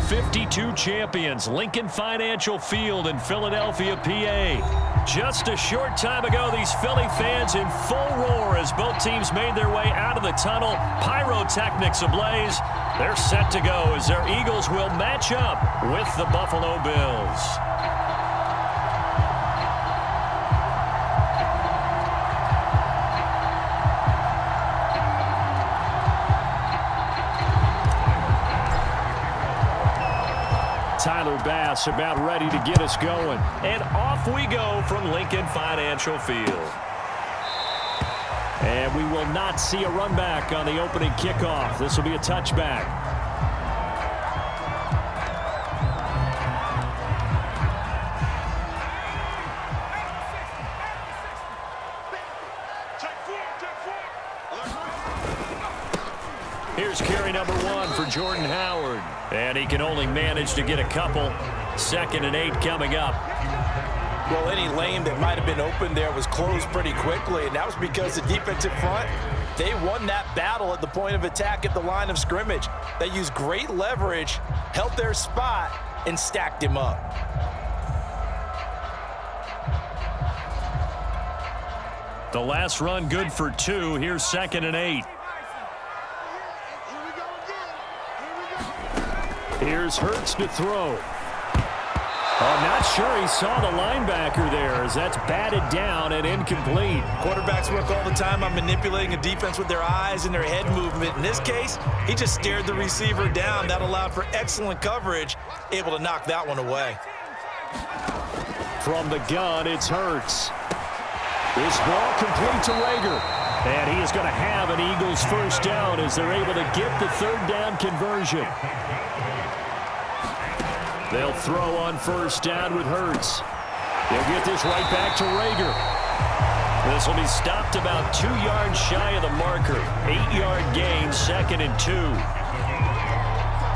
52 champions, Lincoln Financial Field in Philadelphia, PA. Just a short time ago, these Philly fans in full roar as both teams made their way out of the tunnel. Pyrotechnics ablaze. They're set to go as their Eagles will match up with the Buffalo Bills. Tyler Bass about ready to get us going. And off we go from Lincoln Financial Field. And we will not see a run back on the opening kickoff. This will be a touchback. Here's carry number 1 for Jordan Howard. And he can only manage to get a couple. 2nd and 8 coming up. Well, any lane that might have been open there was closed pretty quickly, and that was because the defensive front, they won that battle at the point of attack at the line of scrimmage. They used great leverage, held their spot, and stacked him up. The last run good for 2. Here's 2nd and 8. Here's Hurts to throw. Oh, not sure he saw the linebacker there as that's batted down and incomplete. Quarterbacks work all the time on manipulating a defense with their eyes and their head movement. In this case, he just stared the receiver down. That allowed for excellent coverage, able to knock that one away. From the gun, it's Hurts. This ball complete to Rager. And he is going to have an Eagles first down as they're able to get the 3rd down conversion. They'll throw on 1st down with Hurts. They'll get this right back to Rager. This will be stopped about 2 yards shy of the marker. 8-yard gain, 2nd and 2.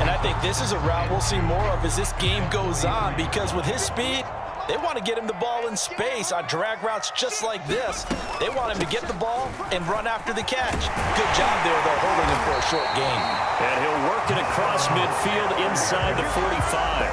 And I think this is a route we'll see more of as this game goes on, because with his speed, they want to get him the ball in space on drag routes just like this. They want him to get the ball and run after the catch. Good job there, though, holding him for a short gain. And he'll work it across midfield inside the 45.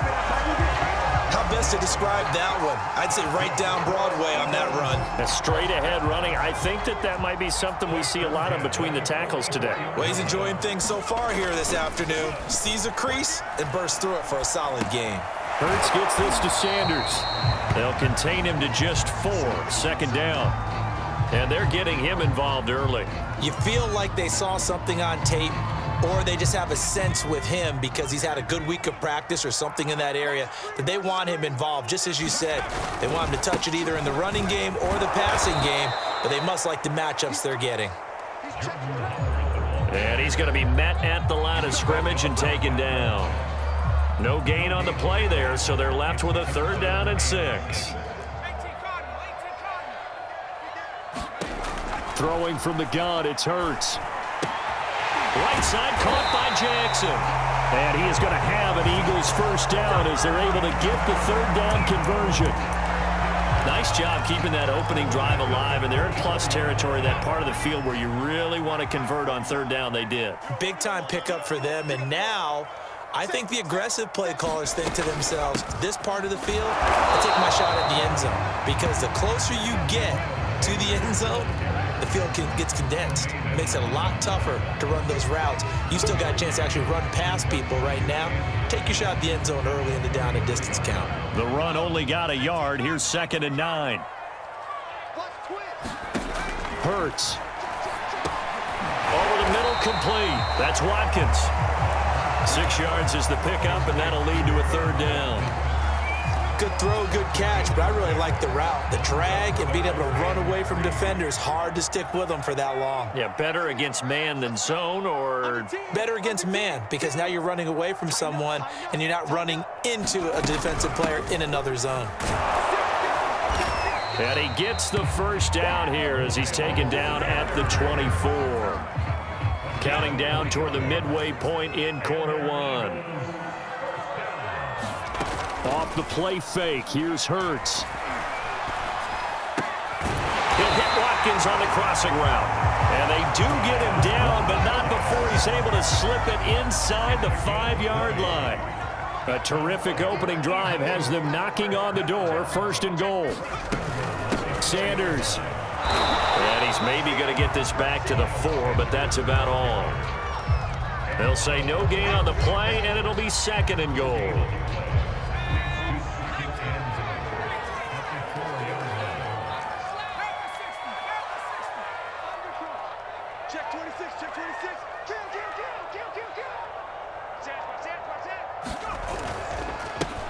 How best to describe that one? I'd say right down Broadway on that run. A straight ahead running. I think that might be something we see a lot of between the tackles today. Well, he's enjoying things so far here this afternoon. Sees a crease and bursts through it for a solid gain. Hurts gets this to Sanders. They'll contain him to just 4. 2nd down. And they're getting him involved early. You feel like they saw something on tape, or they just have a sense with him because he's had a good week of practice or something in that area that they want him involved. Just as you said, they want him to touch it either in the running game or the passing game, but they must like the matchups they're getting. And he's going to be met at the line of scrimmage and taken down. No gain on the play there, so they're left with a 3rd down and 6. Throwing from the gun, it's Hurts. Right side caught by Jackson. And he is going to have an Eagles first down as they're able to get the 3rd down conversion. Nice job keeping that opening drive alive, and they're in plus territory, that part of the field where you really want to convert on 3rd down. They did. Big-time pickup for them, and now I think the aggressive play callers think to themselves, this part of the field, I'll take my shot at the end zone. Because the closer you get to the end zone, the field gets condensed. It makes it a lot tougher to run those routes. You still got a chance to actually run past people right now. Take your shot at the end zone early in the down and distance count. The run only got a yard. Here's 2nd and 9. Hurts. Over the middle, complete. That's Watkins. 6 yards is the pickup, and that'll lead to a 3rd down. Good throw, good catch, but I really like the route. The drag and being able to run away from defenders, hard to stick with them for that long. Yeah, better against man than zone, or? Better against man, because now you're running away from someone and you're not running into a defensive player in another zone. And he gets the first down here as he's taken down at the 24. Counting down toward the midway point in quarter 1. Off the play fake, here's Hurts. He'll hit Watkins on the crossing route. And they do get him down, but not before he's able to slip it inside the 5-yard line. A terrific opening drive has them knocking on the door. 1st and goal. Sanders. And he's maybe going to get this back to the 4, but that's about all. They'll say no gain on the play, and it'll be 2nd and goal. Check 26, check 26. Kill.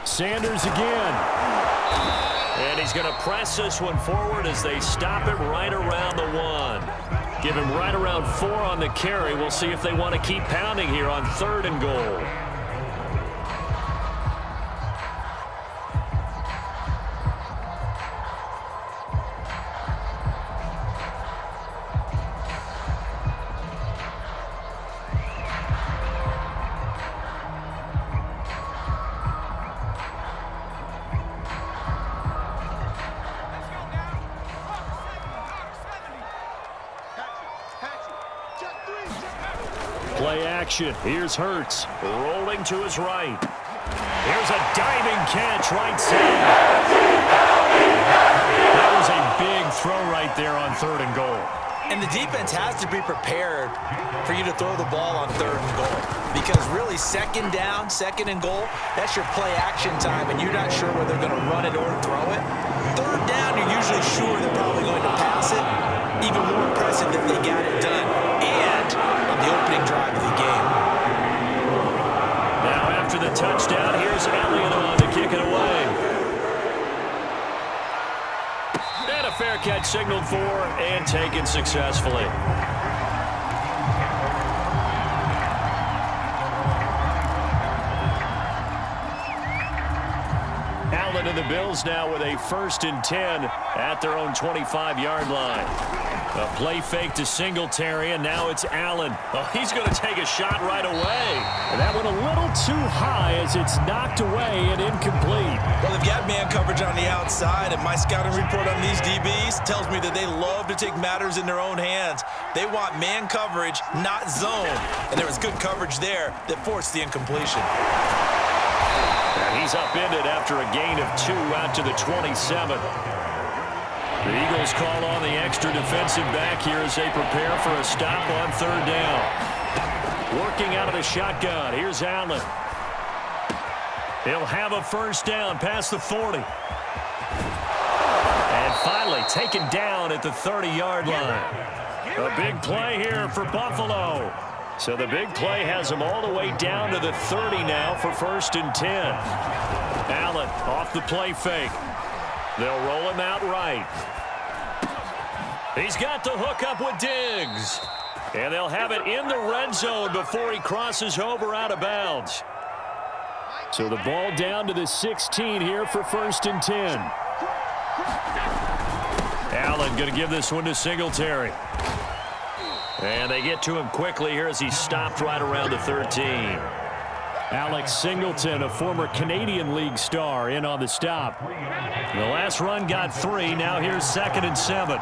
Sanders again. And he's going to press this one forward as they stop it right around the 1. Give him right around 4 on the carry. We'll see if they want to keep pounding here on 3rd and goal. Play action. Here's Hurts. Rolling to his right. Here's a diving catch right side. That was a big throw right there on 3rd and goal. And the defense has to be prepared for you to throw the ball on 3rd and goal. Because really, 2nd down, 2nd and goal, that's your play action time, and you're not sure whether they're going to run it or throw it. 3rd down, you're usually sure they're probably going to pass it. Even more impressive that they got it done. And on the opening drive of the game. Now after the touchdown, here's Elliott on to kick it away. And a fair catch signaled for and taken successfully. Allen and the Bills now with a 1st and 10 at their own 25-yard line. A play fake to Singletary, and now it's Allen. Oh, he's going to take a shot right away. And that went a little too high as it's knocked away and incomplete. Well, they've got man coverage on the outside, and my scouting report on these DBs tells me that they love to take matters in their own hands. They want man coverage, not zone. And there was good coverage there that forced the incompletion. And he's upended after a gain of 2 out to the 27. The Eagles call on the extra defensive back here as they prepare for a stop on 3rd down. Working out of the shotgun. Here's Allen. He'll have a 1st down past the 40. And finally taken down at the 30-yard line. A big play here for Buffalo. So the big play has them all the way down to the 30 now for 1st and 10. Allen off the play fake. They'll roll him out right. He's got the hookup with Diggs. And they'll have it in the red zone before he crosses over out of bounds. So the ball down to the 16 here for 1st and 10. Allen going to give this one to Singletary. And they get to him quickly here as he stopped right around the 13. Alex Singleton, a former Canadian League star, in on the stop. The last run got 3. Now here's 2nd and 7.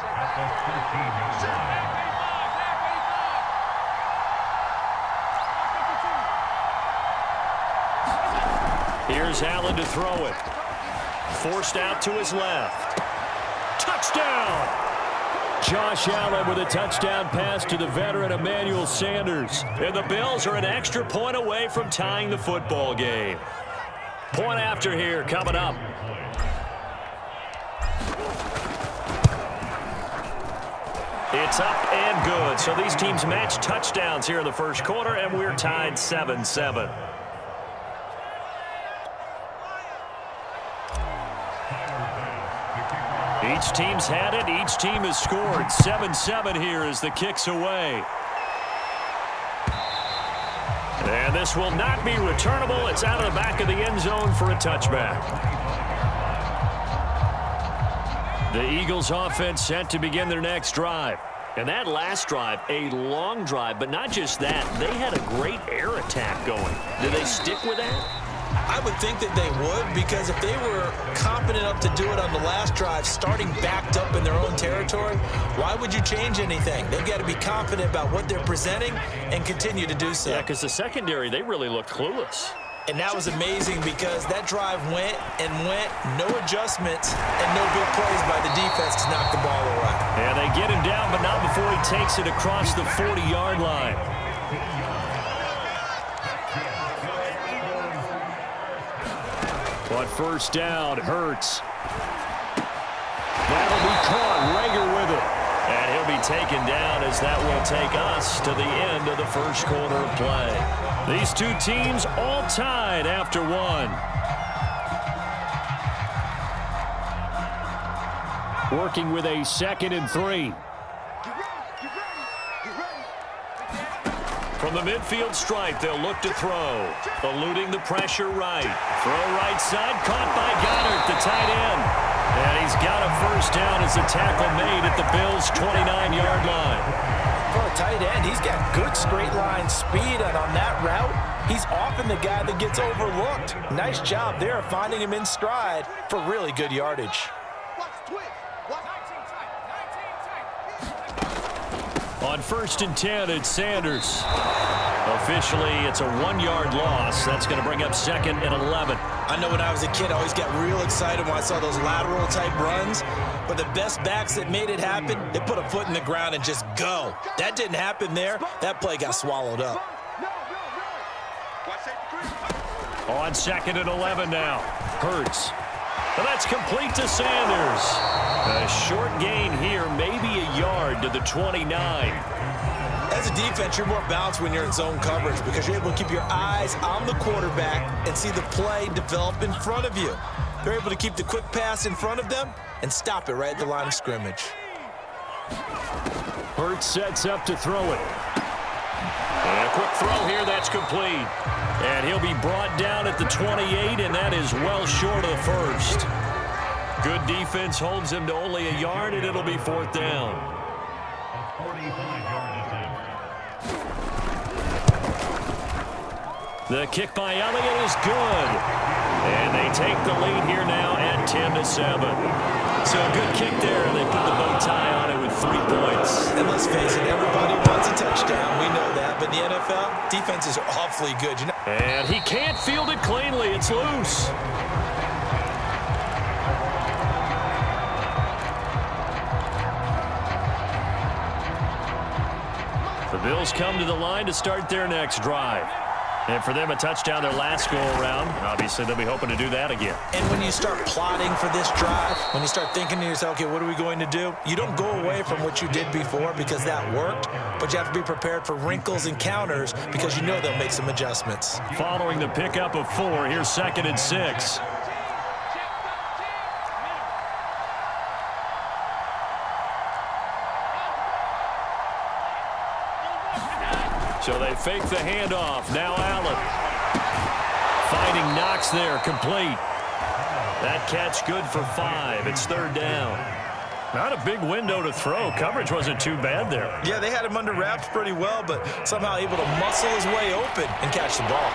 Here's Allen to throw it. Forced out to his left. Touchdown! Josh Allen with a touchdown pass to the veteran Emmanuel Sanders. And the Bills are an extra point away from tying the football game. Point after here coming up. It's up and good. So these teams match touchdowns here in the first quarter, and we're tied 7-7. Each team's had it. Each team has scored. 7-7 here as the kick's away. And this will not be returnable. It's out of the back of the end zone for a touchback. The Eagles offense set to begin their next drive. And that last drive, a long drive, but not just that. They had a great air attack going. Do they stick with that? I would think that they would, because if they were confident enough to do it on the last drive, starting backed up in their own territory, why would you change anything? They've got to be confident about what they're presenting and continue to do so. Yeah, because the secondary, they really looked clueless. And that was amazing because that drive went and went, no adjustments, and no big plays by the defense to knock the ball away. Yeah, they get him down, but not before he takes it across the 40-yard line. On first down, Hurts. That'll be caught. Rager with it. And he'll be taken down as that will take us to the end of the first quarter of play. These two teams all tied after one. Working with a 2nd and 3. From the midfield stripe, they'll look to throw. Eluding the pressure right. Throw right side, caught by Goddard, the tight end. And he's got a first down as the tackle made at the Bills' 29-yard line. For a tight end, he's got good straight line speed, and on that route, he's often the guy that gets overlooked. Nice job there finding him in stride for really good yardage. On 1st and 10, it's Sanders. Officially, it's a 1-yard loss. That's going to bring up 2nd and 11. I know when I was a kid, I always got real excited when I saw those lateral-type runs. But the best backs that made it happen, they put a foot in the ground and just go. That didn't happen there. That play got swallowed up. On 2nd and 11 now. Hurts. Well, that's complete to Sanders. A short gain here, maybe a yard to the 29. As a defense, you're more balanced when you're in zone coverage because you're able to keep your eyes on the quarterback and see the play develop in front of you. They're able to keep the quick pass in front of them and stop it right at the line of scrimmage. Hurts sets up to throw it. And a quick throw here, that's complete. And he'll be brought down at the 28, and that is well short of the first. Good defense holds him to only a yard, and it'll be 4th down. The kick by Elliott is good. And they take the lead here now at 10-7. So a good kick there, and they put the bow tie on it with 3 points. And let's face it, everybody wants a touchdown. We know that. But in the NFL, defenses are awfully good. You know? And he can't field it cleanly. It's loose. The Bills come to the line to start their next drive. And for them, a touchdown their last go-around. Obviously, they'll be hoping to do that again. And when you start plotting for this drive, when you start thinking to yourself, okay, what are we going to do? You don't go away from what you did before because that worked, but you have to be prepared for wrinkles and counters because you know they'll make some adjustments. Following the pickup of 4, here's 2nd and 6. So they fake the handoff. Now Allen. Finding Knox there, complete. That catch good for 5. It's 3rd down. Not a big window to throw. Coverage wasn't too bad there. Yeah, they had him under wraps pretty well, but somehow able to muscle his way open and catch the ball.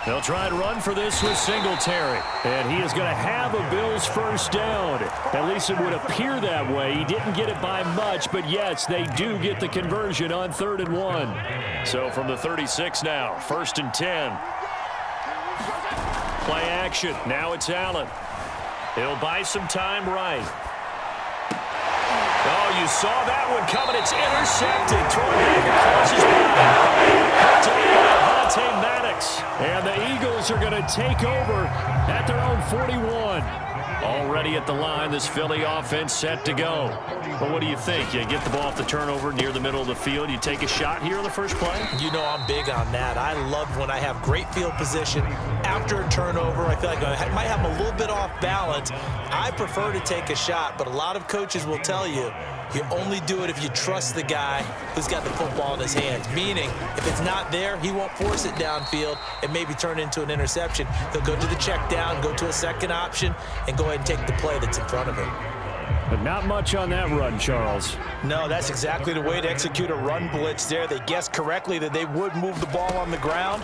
They'll try and run for this with Singletary. And he is going to have a Bills first down. At least it would appear that way. He didn't get it by much, but yes, they do get the conversion on 3rd and 1. So from the 36 now, 1st and 10. Play action. Now it's Allen. He'll buy some time right. Oh, you saw that one coming. It's intercepted. And the Eagles are going to take over at their own 41. Already at the line, this Philly offense set to go. But what do you think? You get the ball off the turnover near the middle of the field. You take a shot here in the first play? You know I'm big on that. I love when I have great field position. After a turnover, I feel like I might have a little bit off balance. I prefer to take a shot, but a lot of coaches will tell you, you only do it if you trust the guy who's got the football in his hands. Meaning, if it's not there, he won't force it downfield and maybe turn into an interception. He'll go to the check down, go to a second option, and go ahead and take the play that's in front of him. But not much on that run, Charles. No, that's exactly the way to execute a run blitz there. They guessed correctly that they would move the ball on the ground,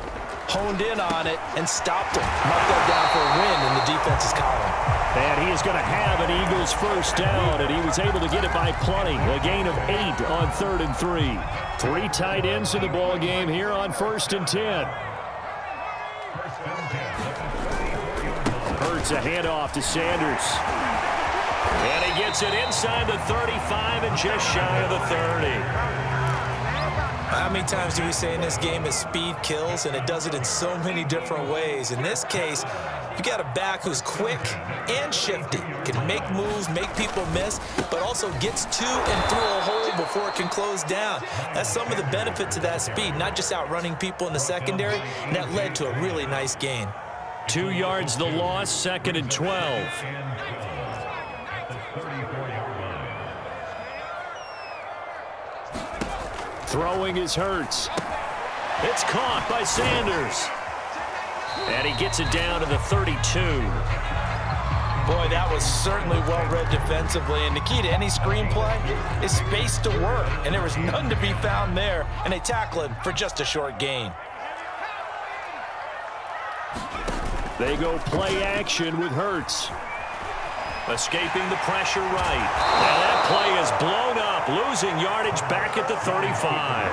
honed in on it, and stopped him. Marked that down for a win in the defense's column. And he is going to have an Eagles first down, and he was able to get it by plenty. A gain of 8 on 3rd and 3. 3 tight ends in the ball game here on 1st and 10. Hurts a handoff to Sanders. And he gets it inside the 35 and just shy of the 30. How many times do we say in this game that speed kills, and it does it in so many different ways? In this case, you got a back who's quick and shifty, can make moves, make people miss, but also gets to and through a hole before it can close down. That's some of the benefits of that speed, not just outrunning people in the secondary, and that led to a really nice gain. 2 yards the loss, 2nd and 12. Throwing is Hurts. It's caught by Sanders. And he gets it down to the 32. Boy, that was certainly well-read defensively. And the key to any screenplay is space to work. And there was none to be found there. And they tackle him for just a short gain. They go play action with Hurts. Escaping the pressure right. Now that play is blown up, losing yardage back at the 35.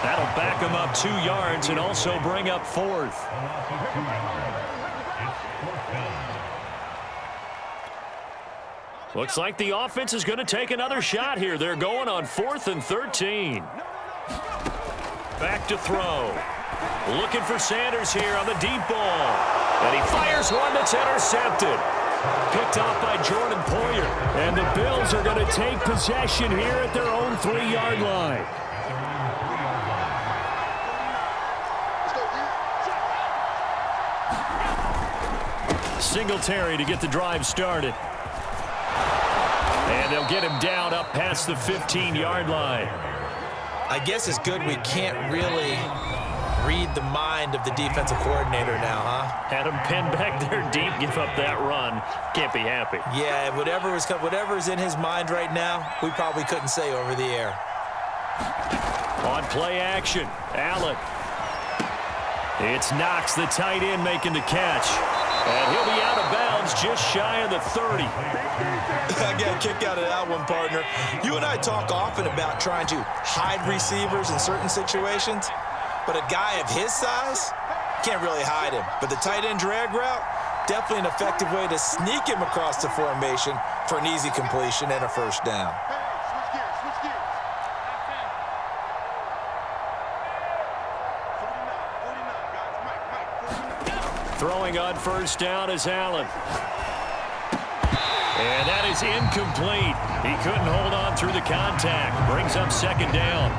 That'll back him up 2 yards and also bring up 4th. Looks like the offense is going to take another shot here. They're going on 4th and 13. Back to throw. Looking for Sanders here on the deep ball. And he fires one that's intercepted. Picked off by Jordan Poyer. And the Bills are going to take possession here at their own 3-yard line. Singletary to get the drive started. And they'll get him down up past the 15-yard line. I guess it's good we can't really read the mind of the defensive coordinator now, huh? Had him pinned back there deep, give up that run. Can't be happy. Yeah, whatever's in his mind right now, we probably couldn't say over the air. On play action, Allen. It's Knox, the tight end, making the catch. And he'll be out of bounds just shy of the 30. I got a kick out of that one, partner. You and I talk often about trying to hide receivers in certain situations, but a guy of his size, can't really hide him. But the tight end drag route, definitely an effective way to sneak him across the formation for an easy completion and a first down. Throwing on first down is Allen. And that is incomplete. He couldn't hold on through the contact. Brings up 2nd down.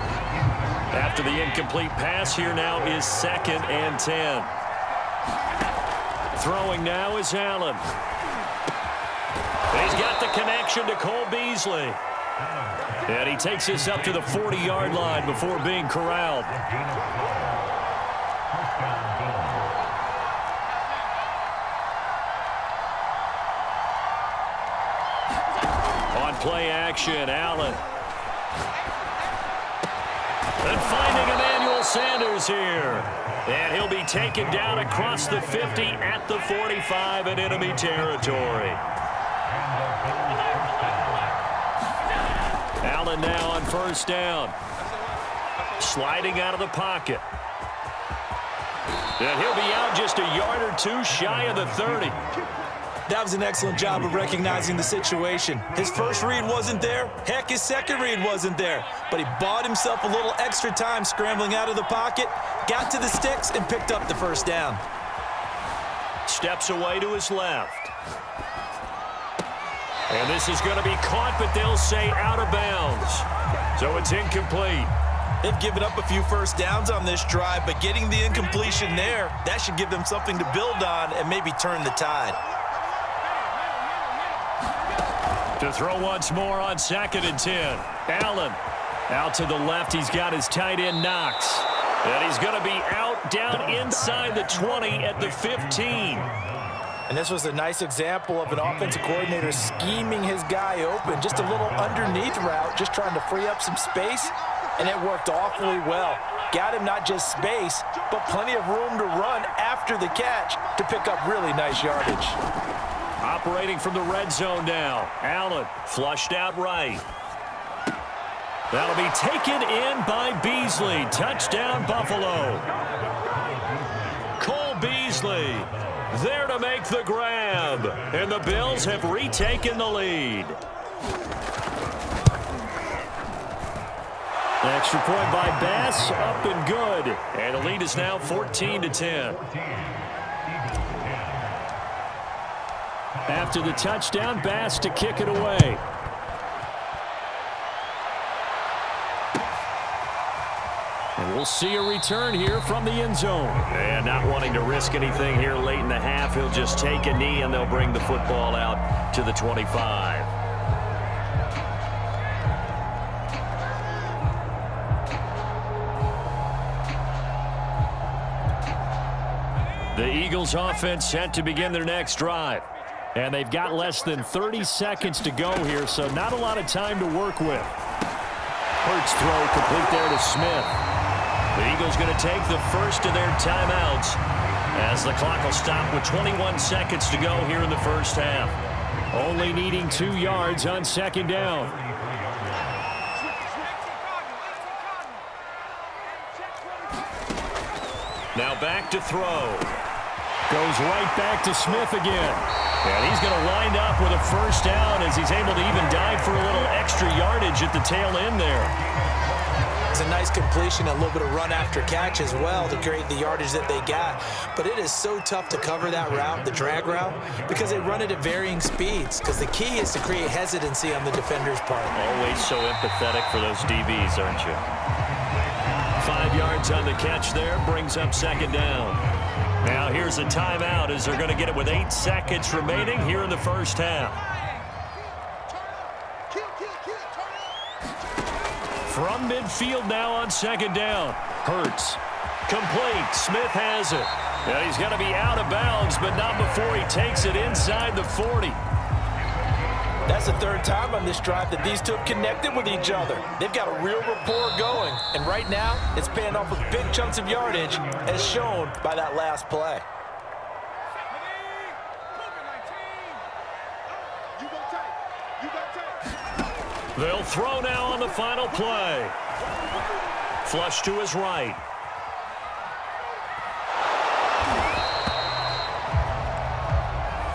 After the incomplete pass, here now is 2nd and 10. Throwing now is Allen. He's got the connection to Cole Beasley. And he takes this up to the 40-yard line before being corralled. On play action, Allen. And finding Emmanuel Sanders here. And he'll be taken down across the 50 at the 45 in enemy territory. Allen now on first down. Sliding out of the pocket. And he'll be out just a yard or two shy of the 30. That was an excellent job of recognizing the situation. His first read wasn't there. Heck, his second read wasn't there. But he bought himself a little extra time scrambling out of the pocket, got to the sticks, and picked up the first down. Steps away to his left. And this is going to be caught, but they'll say out of bounds. So it's incomplete. They've given up a few first downs on this drive, but getting the incompletion there, that should give them something to build on and maybe turn the tide. To throw once more on 2nd and 10. Allen out to the left. He's got his tight end Knox. And he's going to be out down inside the 20 at the 15. And this was a nice example of an offensive coordinator scheming his guy open. Just a little underneath route, just trying to free up some space. And it worked awfully well. Got him not just space, but plenty of room to run after the catch to pick up really nice yardage. operating from the red zone now. Allen flushed out right. That'll be taken in by Beasley. Touchdown, Buffalo. Cole Beasley there to make the grab. And the Bills have retaken the lead. Extra point by Bass, up and good. And the lead is now 14-10. After the touchdown, Bass to kick it away. And we'll see a return here from the end zone. And not wanting to risk anything here late in the half, he'll just take a knee and they'll bring the football out to the 25. The Eagles offense set to begin their next drive. And they've got less than 30 seconds to go here, so not a lot of time to work with. Hurts throw complete there to Smith. The Eagles going to take the first of their timeouts as the clock will stop with 21 seconds to go here in the first half. Only needing 2 yards on second down. Now back to throw. Goes right back to Smith again. And he's going to wind up with a first down as he's able to even dive for a little extra yardage at the tail end there. It's a nice completion, a little bit of run after catch as well to create the yardage that they got. But it is so tough to cover that route, the drag route, because they run it at varying speeds. Because the key is to create hesitancy on the defender's part. Always so empathetic for those DBs, aren't you? 5 yards on the catch there, brings up second down. Now here's a timeout as they're going to get it with 8 seconds remaining here in the first half. From midfield now on second down. Hurts. Complete. Smith has it. Now he's got to be out of bounds, but not before he takes it inside the 40. That's the third time on this drive that these two have connected with each other. They've got a real rapport going. And right now, it's paying off with big chunks of yardage, as shown by that last play. They'll throw now on the final play. Flush to his right.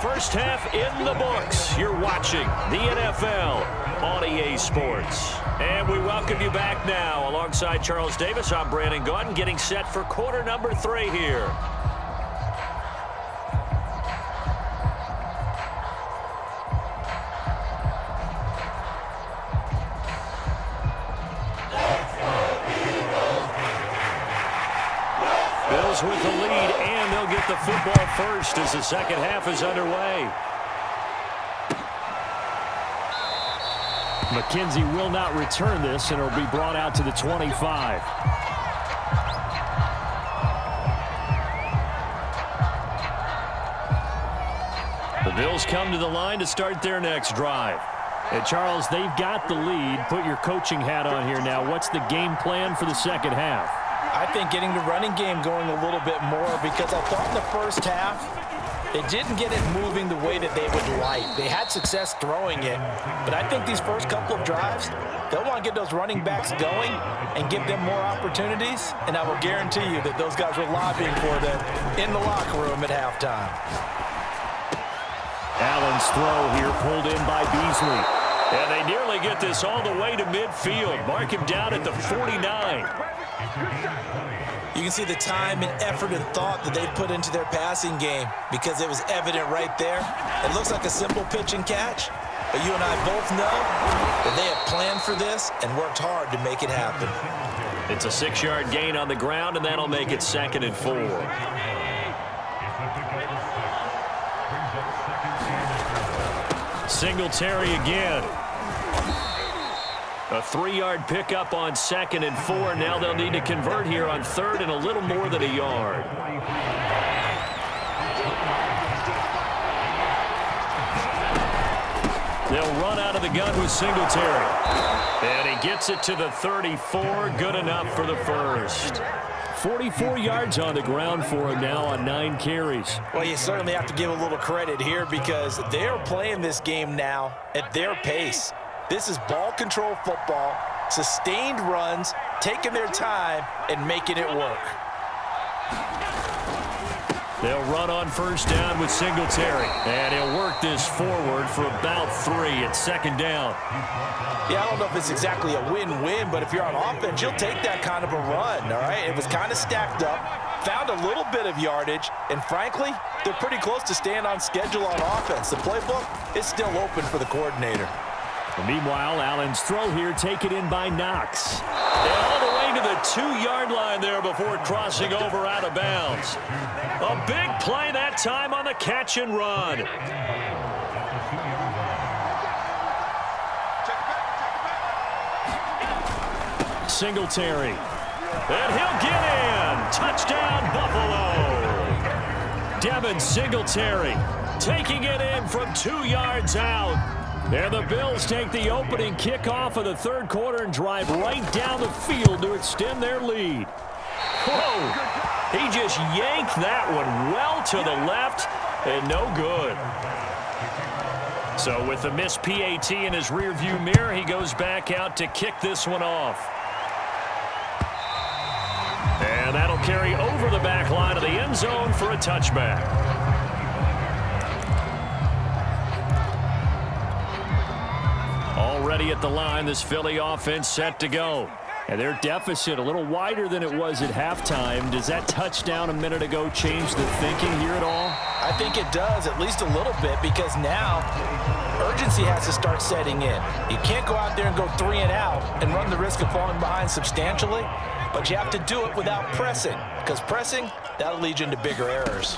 First half in the books. You're watching the NFL on EA Sports. And we welcome you back now. Alongside Charles Davis, I'm Brandon Gaudin, getting set for quarter number 3 here. Bills with the lead, and they'll get the football first as the second half is underway. McKenzie will not return this, and it'll be brought out to the 25. The Bills come to the line to start their next drive. And Charles, they've got the lead. Put your coaching hat on here now. What's the game plan for the second half? I think getting the running game going a little bit more, because I thought in the first half they didn't get it moving the way that they would like. They had success throwing it, but I think these first couple of drives, they'll want to get those running backs going and give them more opportunities, and I will guarantee you that those guys were lobbying for them in the locker room at halftime. Allen's throw here pulled in by Beasley. And they nearly get this all the way to midfield. Mark him down at the 49. You can see the time and effort and thought that they put into their passing game, because it was evident right there. It looks like a simple pitch and catch, but you and I both know that they have planned for this and worked hard to make it happen. It's a 6-yard gain on the ground, and that'll make it 2nd and 4. Singletary again. A 3-yard pickup on 2nd and 4. Now they'll need to convert here on 3rd and a little more than a yard. They'll run out of the gun with Singletary. And he gets it to the 34. Good enough for the first. 44 yards on the ground for him now on 9 carries. Well, you certainly have to give a little credit here because they're playing this game now at their pace. This is ball control football, sustained runs, taking their time, and making it work. They'll run on first down with Singletary. And he'll work this forward for about 3 at second down. Yeah, I don't know if it's exactly a win-win, but if you're on offense, you'll take that kind of a run, all right? It was kind of stacked up, found a little bit of yardage, and frankly, they're pretty close to staying on schedule on offense. The playbook is still open for the coordinator. And meanwhile, Allen's throw here taken in by Knox. And all the way to the 2-yard line there before crossing over out of bounds. A big play that time on the catch and run. Singletary. And he'll get in. Touchdown, Buffalo. Devin Singletary taking it in from 2 yards out. And the Bills take the opening kickoff of the third quarter and drive right down the field to extend their lead. Whoa! He just yanked that one well to the left and no good. So with the missed PAT in his rearview mirror, he goes back out to kick this one off. And that'll carry over the back line of the end zone for a touchback. Already at the line, this Philly offense set to go. And their deficit a little wider than it was at halftime. Does that touchdown a minute ago change the thinking here at all? I think it does, at least a little bit, because now urgency has to start setting in. You can't go out there and go 3 and out and run the risk of falling behind substantially, but you have to do it without pressing, because pressing, that'll lead you into bigger errors.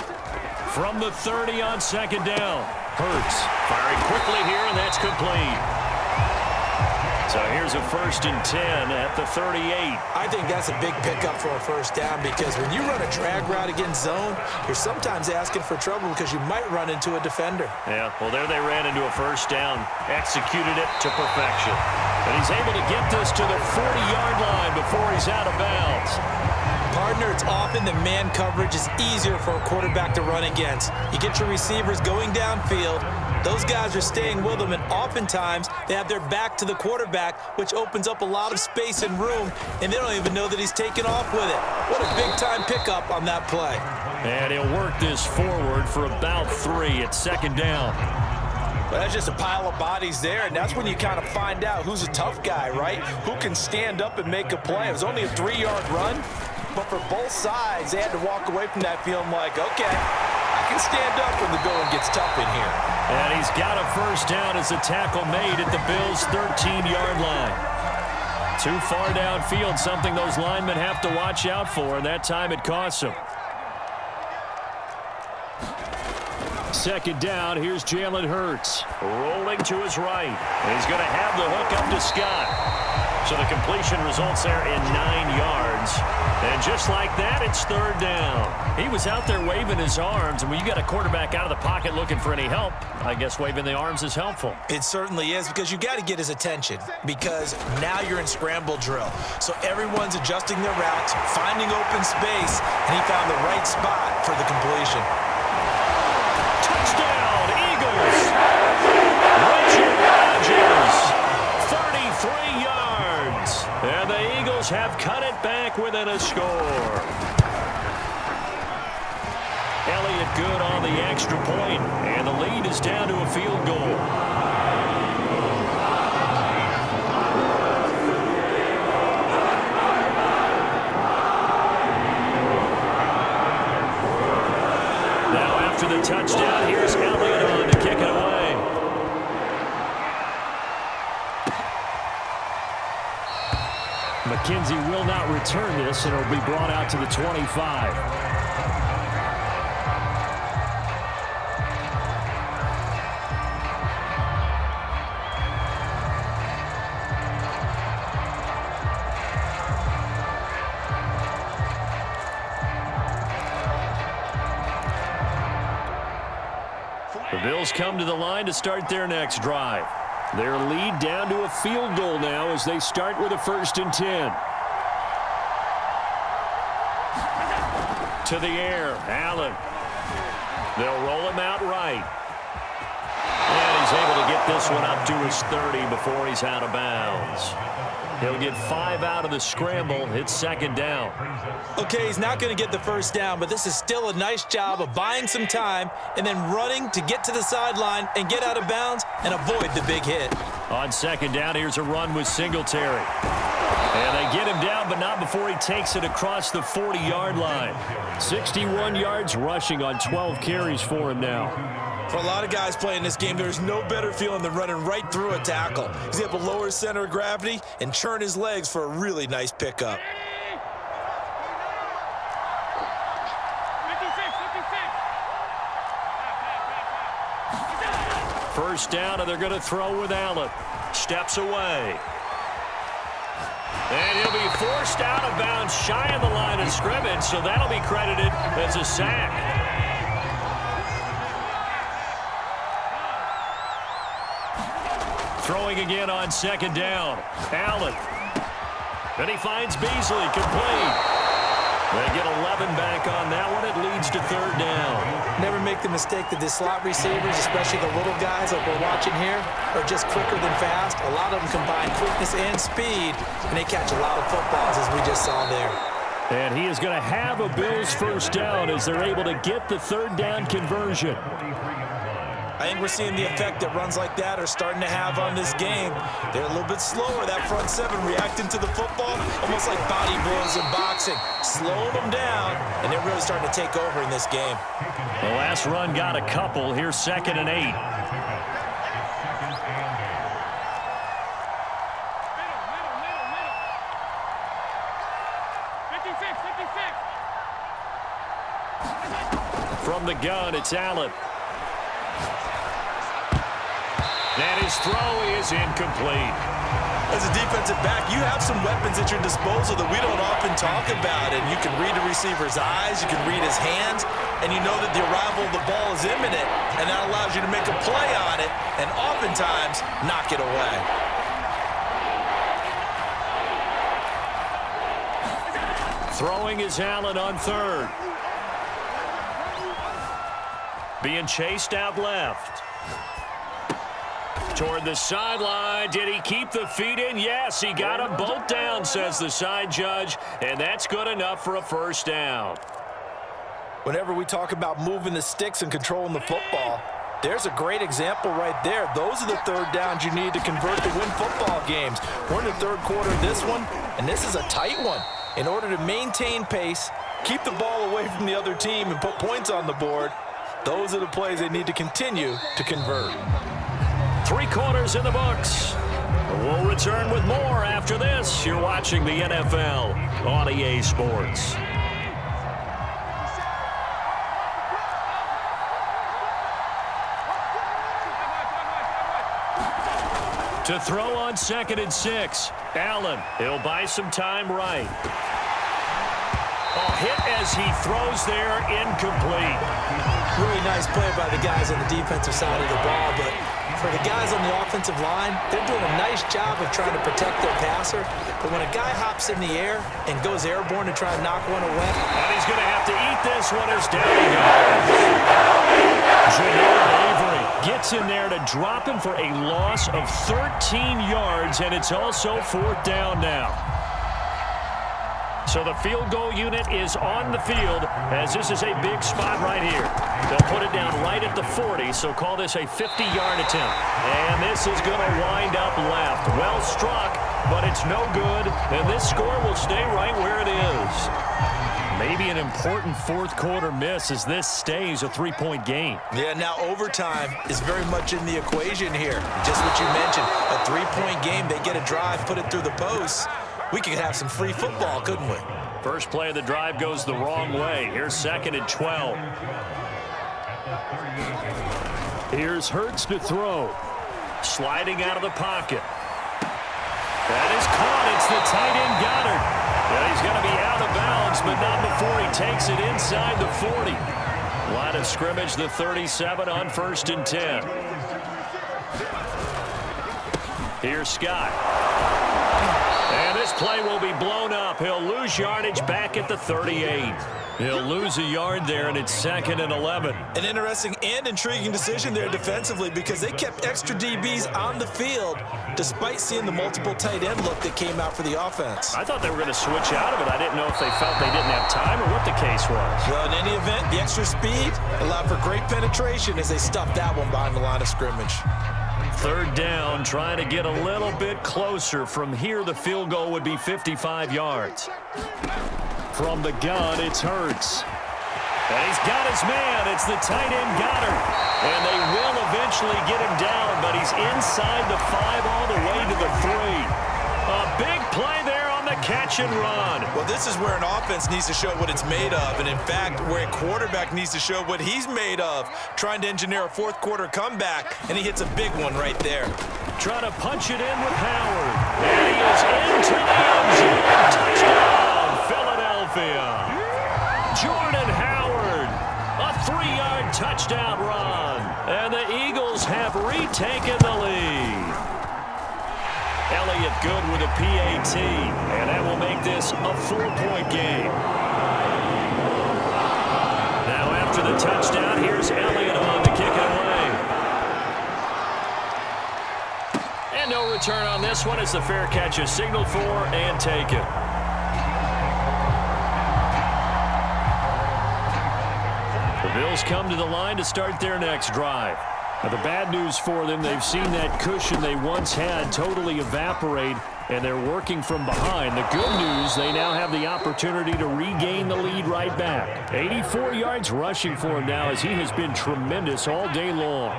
From the 30 on second down, Hurts firing quickly here, and that's complete. So here's a 1st and 10 at the 38. I think that's a big pickup for a first down because when you run a drag route against zone, you're sometimes asking for trouble because you might run into a defender. Yeah, well, there they ran into a first down, executed it to perfection. And he's able to get this to the 40-yard line before he's out of bounds. Partner, it's often the man coverage is easier for a quarterback to run against. You get your receivers going downfield. Those guys are staying with them, and oftentimes they have their back to the quarterback, which opens up a lot of space and room, and they don't even know that he's taken off with it. What a big-time pickup on that play. And he'll work this forward for about 3 at second down. But that's just a pile of bodies there, and that's when you kind of find out who's a tough guy, right? Who can stand up and make a play. It was only a 3-yard run, but for both sides, they had to walk away from that feeling like, okay, I can stand up when the going gets tough in here. And he's got a first down as the tackle made at the Bills' 13-yard line. Too far downfield, something those linemen have to watch out for, and that time it costs them. Second down, here's Jalen Hurts. Rolling to his right. And he's going to have the hook up to Scott. So the completion results there in 9 yards. And just like that, it's third down. He was out there waving his arms, and when you got a quarterback out of the pocket looking for any help, I guess waving the arms is helpful. It certainly is, because you got to get his attention, because now you're in scramble drill. So everyone's adjusting their routes, finding open space, and he found the right spot for the completion. Touchdown, Eagles! Richard Rodgers, 33 yards. And the Eagles have cut it back within a score. Elliott good on the extra point, and the lead is down to a field goal. Now after the touchdown, here's Elliott on to kick it away. McKenzie will not return this, and it'll be brought out to the 25. The Bills come to the line to start their next drive. Their lead down to a field goal now as they start with a 1st and 10. to the air. Allen. They'll roll him out right. And he's able to get this one up to his 30 before he's out of bounds. He'll get 5 out of the scramble. It's second down. Okay, he's not going to get the first down, but this is still a nice job of buying some time and then running to get to the sideline and get out of bounds and avoid the big hit. On second down, here's a run with Singletary. And they get him down, but not before he takes it across the 40-yard line. 61 yards rushing on 12 carries for him now. For a lot of guys playing this game, there's no better feeling than running right through a tackle. He's able to lower his center of gravity and churn his legs for a really nice pickup. 56. First down, and they're going to throw with Allen. Steps away. And he'll be forced out of bounds shy of the line of scrimmage, so that'll be credited as a sack. Throwing again on second down. Allen. Then he finds Beasley, complete. They get 11 back on that one. It leads to third down. Never make the mistake that the slot receivers, especially the little guys like we're watching here, are just quicker than fast. A lot of them combine quickness and speed, and they catch a lot of footballs, as we just saw there. And he is going to have a Bills first down as they're able to get the third down conversion. I think we're seeing the effect that runs like that are starting to have on this game. They're a little bit slower, that front seven, reacting to the football, almost like body blows in boxing. Slowing them down, and they're really starting to take over in this game. The last run got a couple. Here's second and 8. Middle. 56. From the gun, it's Allen. And his throw is incomplete. As a defensive back, you have some weapons at your disposal that we don't often talk about. And you can read a receiver's eyes, you can read his hands, and you know that the arrival of the ball is imminent, and that allows you to make a play on it and oftentimes knock it away. Throwing is Allen on third. Being chased out left. Toward the sideline. Did he keep the feet in? Yes, he got them both down, says the side judge, and that's good enough for a first down. Whenever we talk about moving the sticks and controlling the football, there's a great example right there. Those are the third downs you need to convert to win football games. We're in the third quarter of this one, and this is a tight one. In order to maintain pace, keep the ball away from the other team, and put points on the board, those are the plays they need to continue to convert. 3 quarters in the books. We'll return with more after this. You're watching the NFL on EA Sports. To throw on second and 6. Allen, he'll buy some time right. A hit as he throws there, incomplete. Really nice play by the guys on the defensive side of the ball, but for the guys on the offensive line, they're doing a nice job of trying to protect their passer. But when a guy hops in the air and goes airborne to try and knock one away, and he's going to have to eat this one as down he goes. Ja'Marr Avery gets in there to drop him for a loss of 13 yards, and it's also fourth down now. So the field goal unit is on the field as this is a big spot right here. They'll put it down right at the 40, so call this a 50-yard attempt. And this is going to wind up left. Well struck, but it's no good, and this score will stay right where it is. Maybe an important fourth quarter miss as this stays a 3-point game. Yeah, now overtime is very much in the equation here. Just what you mentioned, a 3-point game, they get a drive, put it through the posts. We could have some free football, couldn't we? First play of the drive goes the wrong way. Here's second and 12. Here's Hurts to throw. Sliding out of the pocket. That is caught. It's the tight end Goddard. And he's going to be out of bounds, but not before he takes it inside the 40. Line of scrimmage, the 37 on first and 10. Here's Scott. And this play will be blown up. He'll lose lose yardage back at the 38. He'll lose a yard there, and it's 2nd and 11. An interesting and intriguing decision there defensively because they kept extra DBs on the field despite seeing the multiple tight end look that came out for the offense. I thought they were going to switch out of it. I didn't know if they felt they didn't have time or what the case was. Well, in any event, the extra speed allowed for great penetration as they stuffed that one behind the line of scrimmage. 3rd down, trying to get a little bit closer. From here, the field goal would be 55 yards. From the gun, it's Hurts. And he's got his man. It's the tight end Goddard. And they will eventually get him down, but he's inside the 5 all the way to the 3. A big play there on the catch and run. Well, this is where an offense needs to show what it's made of, and in fact, where a quarterback needs to show what he's made of, trying to engineer a 4th quarter comeback, and he hits a big one right there. Trying to punch it in with Howard. And he is into the end zone. Touchdown, Philadelphia. Jordan Howard, a 3-yard touchdown run. And the Eagles have retaken the lead. Elliott good with a PAT, and that will make this a 4-point game. Now after the touchdown, here's Elliott on to kick it away. And no return on this one as the fair catch is signaled for and taken. The Bills come to the line to start their next drive. Now, the bad news for them, they've seen that cushion they once had totally evaporate, and they're working from behind. The good news, they now have the opportunity to regain the lead right back. 84 yards rushing for him now as he has been tremendous all day long.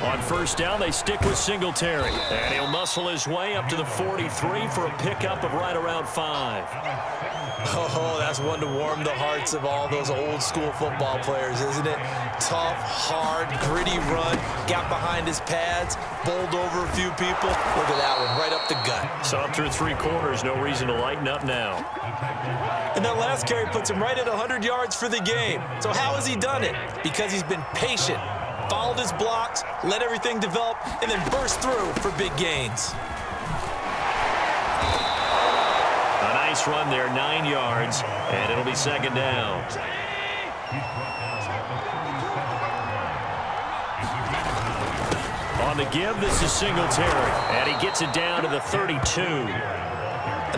On 1st down, they stick with Singletary, and he'll muscle his way up to the 43 for a pickup of right around 5. Oh, that's one to warm the hearts of all those old school football players, isn't it? Tough, hard, gritty run, got behind his pads, bowled over a few people. Look at that one, right up the gut. So through 3 quarters, no reason to lighten up now. And that last carry puts him right at 100 yards for the game. So how has he done it? Because he's been patient, followed his blocks, let everything develop, and then burst through for big gains. A nice run there, 9 yards, and it'll be 2nd down. On the give, this is Singletary, and he gets it down to the 32.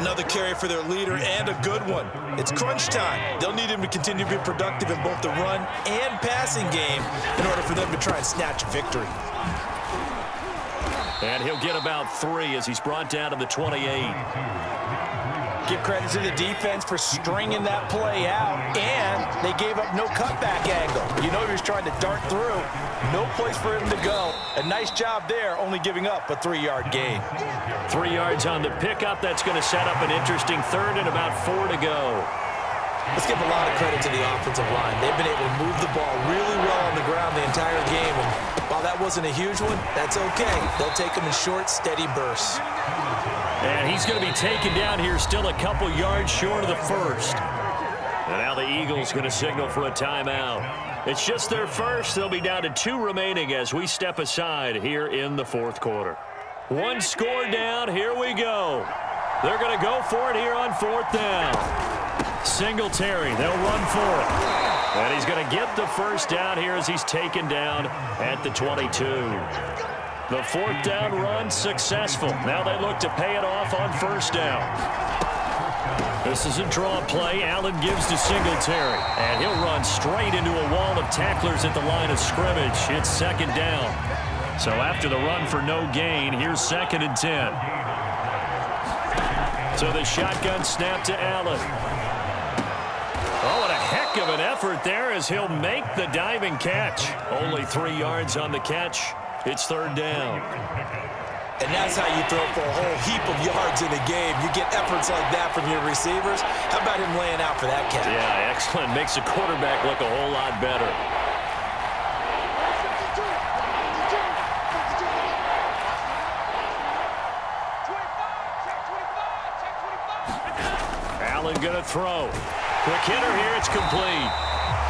Another carry for their leader and a good one. It's crunch time. They'll need him to continue to be productive in both the run and passing game in order for them to try and snatch a victory. And he'll get about 3 as he's brought down to the 28. Give credit to the defense for stringing that play out, and they gave up no cutback angle. You know he was trying to dart through. No place for him to go. A nice job there, only giving up a 3-yard gain. 3 yards on the pickup. That's going to set up an interesting 3rd and about 4 to go. Let's give a lot of credit to the offensive line. They've been able to move the ball really well on the ground the entire game, and while that wasn't a huge one, that's okay. They'll take them in short, steady bursts. And he's going to be taken down here still a couple yards short of the 1st. And now the Eagles going to signal for a timeout. It's just their first. They'll be down to 2 remaining as we step aside here in the 4th quarter. 1 score down. Here we go. They're going to go for it here on 4th down. Singletary, they'll run for it. And he's going to get the 1st down here as he's taken down at the 22. The 4th down run successful. Now they look to pay it off on 1st down. This is a draw play. Allen gives to Singletary, and he'll run straight into a wall of tacklers at the line of scrimmage. It's 2nd down. So after the run for no gain, here's 2nd and 10. So the shotgun snap to Allen. Oh, what a heck of an effort there as he'll make the diving catch. Only 3 yards on the catch. It's 3rd down. And that's how you throw for a whole heap of yards in a game. You get efforts like that from your receivers. How about him laying out for that catch? Yeah, excellent. Makes the quarterback look a whole lot better. Allen gonna throw. Quick hitter here, it's complete.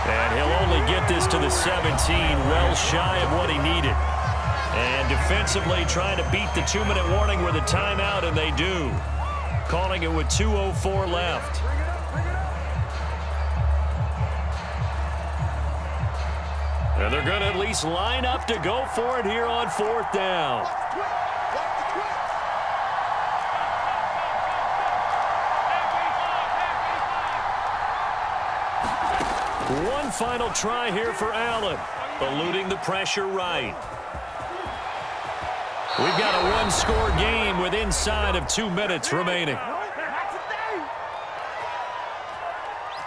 And he'll only get this to the 17, well shy of what he needed. And defensively trying to beat the 2-minute warning with a timeout, and they do. calling it with 2:04 left. And they're going to at least line up to go for it here on 4th down. One final try here for Allen, eluding the pressure right. We've got a one-score game with inside of 2 minutes remaining.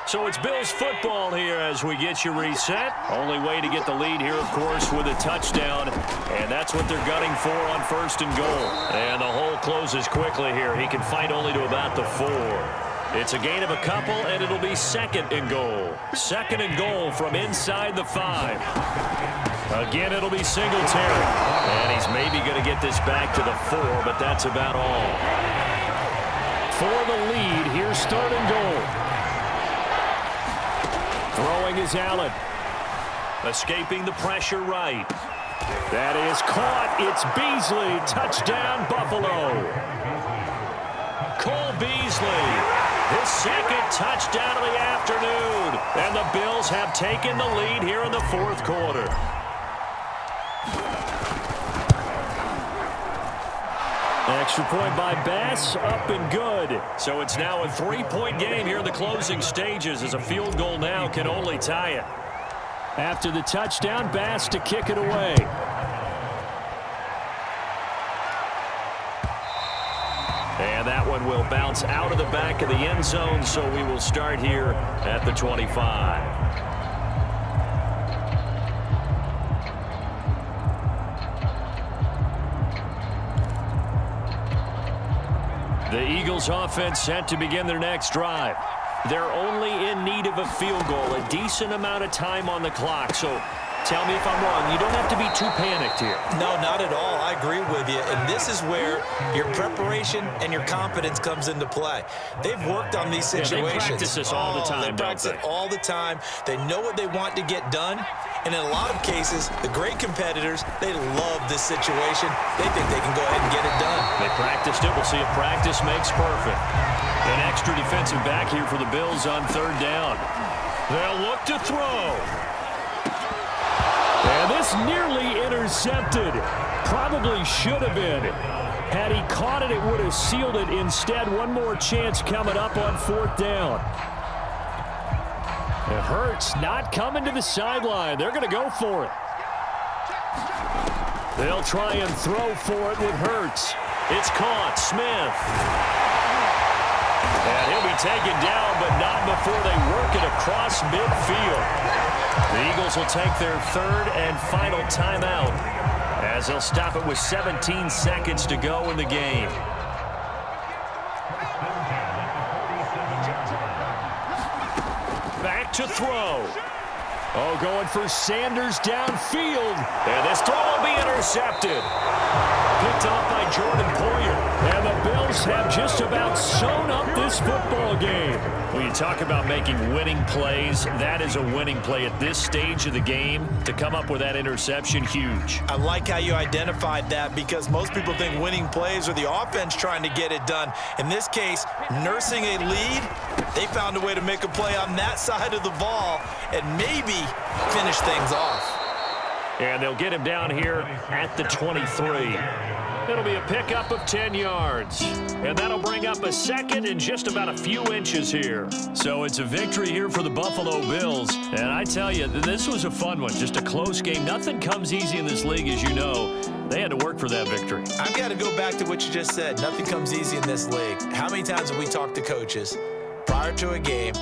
So it's Bills football here as we get you reset. Only way to get the lead here, of course, with a touchdown. And that's what they're gunning for on 1st and goal. And the hole closes quickly here. He can fight only to about the 4. It's a gain of a couple, and it'll be 2nd and goal. 2nd and goal from inside the 5. Again, it'll be Singletary. And he's maybe going to get this back to the 4, but that's about all. For the lead, here's 3rd and goal. Throwing is Allen. Escaping the pressure right. That is caught. It's Beasley. Touchdown, Buffalo. Cole Beasley. His 2nd touchdown of the afternoon. And the Bills have taken the lead here in the 4th quarter. Extra point by Bass, up and good. So it's now a 3-point game here in the closing stages as a field goal now can only tie it. After the touchdown, Bass to kick it away. And that one will bounce out of the back of the end zone, so we will start here at the 25. The Eagles offense set to begin their next drive. They're only in need of a field goal, a decent amount of time on the clock. So tell me if I'm wrong. You don't have to be too panicked here. No, not at all. I agree with you. And this is where your preparation and your confidence comes into play. They've worked on these situations. They practice this all the time, They practice it all the time. They know what they want to get done. And in a lot of cases, the great competitors, they love this situation. They think they can go ahead and get it done. They practiced it. We'll see if practice makes perfect. An extra defensive back here for the Bills on 3rd down. They'll look to throw. And this nearly intercepted. Probably should have been. Had he caught it, it would have sealed it. Instead, one more chance coming up on 4th down. It hurts not coming to the sideline. They're going to go for it. They'll try and throw for it with Hurts. It's caught. Smith. And he'll be taken down, but not before they work it across midfield. The Eagles will take their 3rd and final timeout as they'll stop it with 17 seconds to go in the game. Back to throw. Oh, going for Sanders downfield. And this throw will be intercepted. Picked off by Jordan Poyer. And the Bills have just about sewn up this football game. When you talk about making winning plays, that is a winning play at this stage of the game. To come up with that interception, huge. I like how you identified that because most people think winning plays are the offense trying to get it done. In this case, nursing a lead, they found a way to make a play on that side of the ball and maybe finish things off. And they'll get him down here at the 23. It'll be a pickup of 10 yards. And that'll bring up a 2nd and just about a few inches here. So it's a victory here for the Buffalo Bills. And I tell you, this was a fun one. Just a close game. Nothing comes easy in this league, as you know. They had to work for that victory. I've got to go back to what you just said. Nothing comes easy in this league. How many times have we talked to coaches prior to a game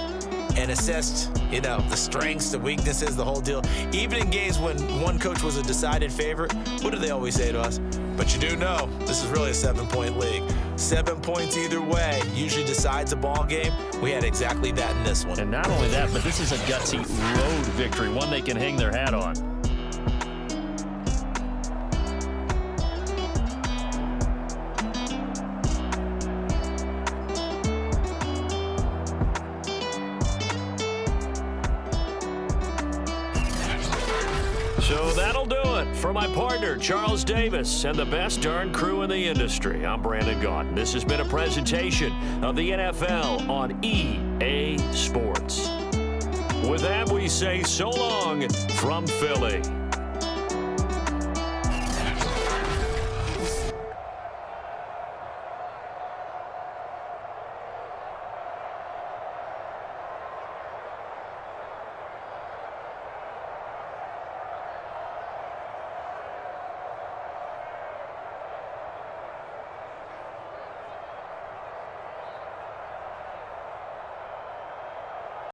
and assessed, the strengths, the weaknesses, the whole deal? Even in games when one coach was a decided favorite, what do they always say to us? But you do know this is really a 7-point league. 7 points either way usually decides a ball game. We had exactly that in this one. And not only that, but this is a gutsy road victory, one they can hang their hat on. So that'll do it For my partner, Charles Davis, and the best darn crew in the industry, I'm Brandon Gaudin. This has been a presentation of the NFL on EA Sports. With that, we say so long from Philly.